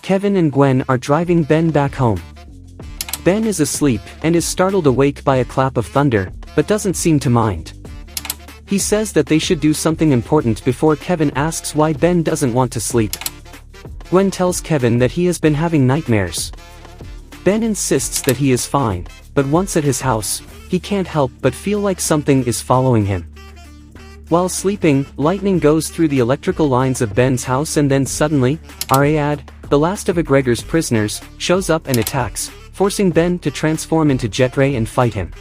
Kevin and Gwen are driving Ben back home. Ben is asleep and is startled awake by a clap of thunder, but doesn't seem to mind. He says that they should do something important before Kevin asks why Ben doesn't want to sleep. Gwen tells Kevin that he has been having nightmares. Ben insists that he is fine, but once at his house, he can't help but feel like something is following him. While sleeping, lightning goes through the electrical lines of Ben's house and then suddenly, Ariad, the last of Gregor's prisoners, shows up and attacks, forcing Ben to transform into Jetray and fight him.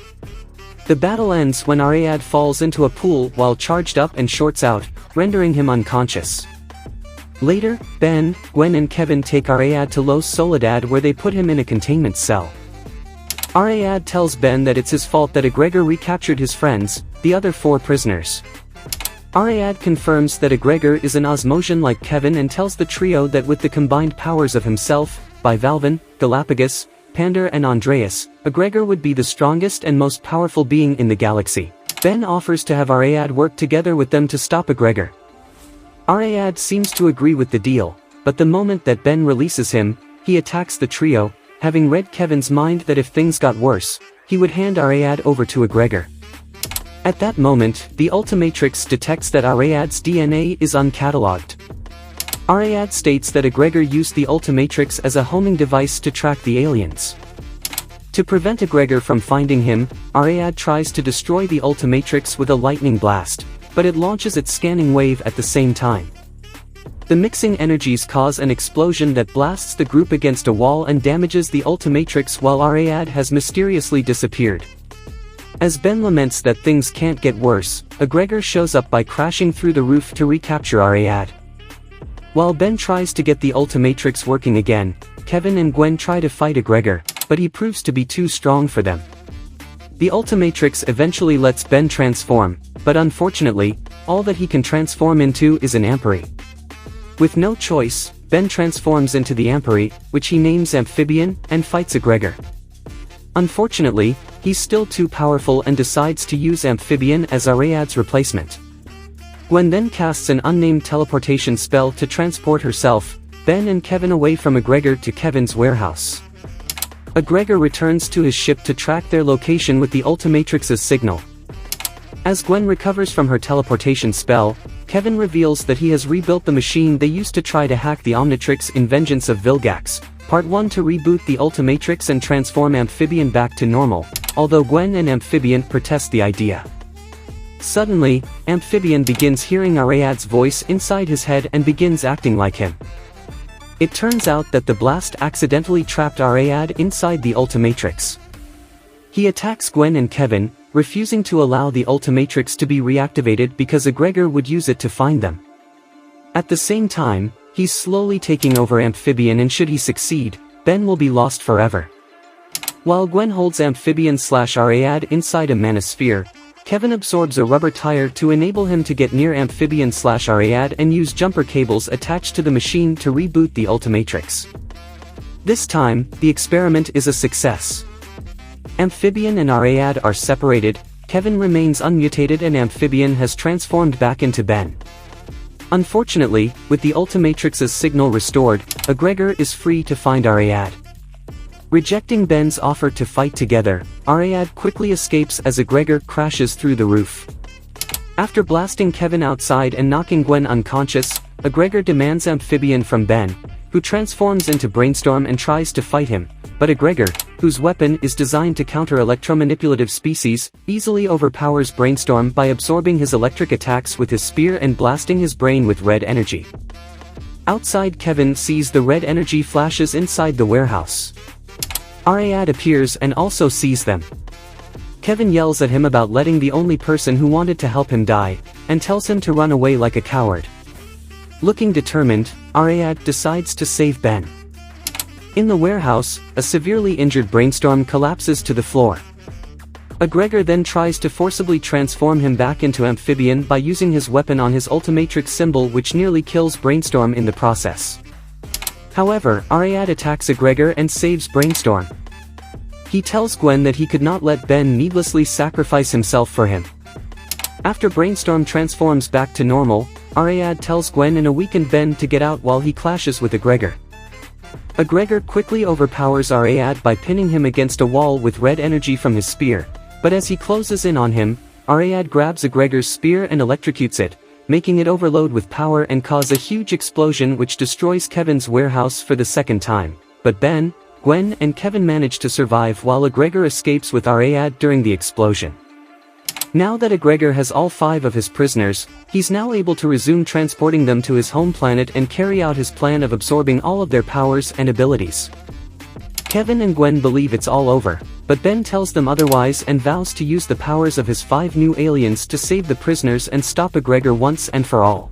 The battle ends when Ariad falls into a pool while charged up and shorts out, rendering him unconscious. Later, Ben, Gwen and Kevin take Ariad to Los Soledad where they put him in a containment cell. Ariad tells Ben that it's his fault that Gregor recaptured his friends, the other 4 prisoners. Ariad confirms that Gregor is an Osmosian like Kevin and tells the trio that with the combined powers of himself, Bivalven, Galapagos, Pander and Andreas, Gregor would be the strongest and most powerful being in the galaxy. Ben offers to have Ariad work together with them to stop Gregor. Ariad seems to agree with the deal, but the moment that Ben releases him, he attacks the trio, having read Kevin's mind that if things got worse, he would hand Ariad over to Gregor. At that moment, the omnitrix detects that Ariad's DNA is uncatalogued. Ariad states that Gregor used the omnitrix as a homing device to track the aliens. To prevent Gregor from finding him, Ariad tries to destroy the omnitrix with a lightning blast, but it launches its scanning wave at the same time. The mixing energies cause an explosion that blasts the group against a wall and damages the omnitrix while Ariad has mysteriously disappeared. As Ben laments that things can't get worse, Gregor shows up by crashing through the roof to recapture Ariad. While Ben tries to get the omnitrix working again, Kevin and Gwen try to fight Gregor, but he proves to be too strong for them. The omnitrix eventually lets Ben transform, but unfortunately, all that he can transform into is an ampere. With no choice, Ben transforms into the ampere, which he names Amphibian, and fights Gregor. Unfortunately, he's still too powerful and decides to use Amphibian as Ariad's replacement. Gwen then casts an unnamed teleportation spell to transport herself, Ben and Kevin away from Gregor to Kevin's warehouse. Gregor returns to his ship to track their location with the omnitrix's signal. As Gwen recovers from her teleportation spell, Kevin reveals that he has rebuilt the machine they used to try to hack the omnitrix in Vengeance of Vilgax, Part 1 to reboot the omnitrix and transform Amphibian back to normal, although Gwen and Amphibian protest the idea. Suddenly, Amphibian begins hearing Ariad's voice inside his head and begins acting like him. It turns out that the blast accidentally trapped Ariad inside the omnitrix. He attacks Gwen and Kevin, refusing to allow the omnitrix to be reactivated because Gregor would use it to find them. At the same time, he's slowly taking over Amphibian and should he succeed, Ben will be lost forever. While Gwen holds Amphibian/Ariad inside a manosphere, Kevin absorbs a rubber tire to enable him to get near Amphibian/Ariad and use jumper cables attached to the machine to reboot the omnitrix. This time, the experiment is a success. Amphibian and Ariad are separated, Kevin remains unmutated and Amphibian has transformed back into Ben. Unfortunately, with the omnitrix's signal restored, Gregor is free to find Ariad. Rejecting Ben's offer to fight together, Ariad quickly escapes as Gregor crashes through the roof. After blasting Kevin outside and knocking Gwen unconscious, Gregor demands Amphibian from Ben, who transforms into Brainstorm and tries to fight him, but Gregor, whose weapon is designed to counter electromanipulative species, easily overpowers Brainstorm by absorbing his electric attacks with his spear and blasting his brain with red energy. Outside, Kevin sees the red energy flashes inside the warehouse. Ariad appears and also sees them. Kevin yells at him about letting the only person who wanted to help him die, and tells him to run away like a coward. Looking determined, Ariad decides to save Ben. In the warehouse, a severely injured Brainstorm collapses to the floor. Gregor then tries to forcibly transform him back into Amphibian by using his weapon on his omnitrix symbol, which nearly kills Brainstorm in the process. However, Ariad attacks Gregor and saves Brainstorm. He tells Gwen that he could not let Ben needlessly sacrifice himself for him. After Brainstorm transforms back to normal, Ariad tells Gwen and a weakened Ben to get out while he clashes with Egregor. Egregor quickly overpowers Ariad by pinning him against a wall with red energy from his spear, but as he closes in on him, Ariad grabs Egregor's spear and electrocutes it, making it overload with power and cause a huge explosion which destroys Kevin's warehouse for the second time. But Ben, Gwen and Kevin manage to survive while Egregor escapes with Ariad during the explosion. Now that Egregor has all 5 of his prisoners, he's now able to resume transporting them to his home planet and carry out his plan of absorbing all of their powers and abilities. Kevin and Gwen believe it's all over, but Ben tells them otherwise and vows to use the powers of his 5 new aliens to save the prisoners and stop Egregor once and for all.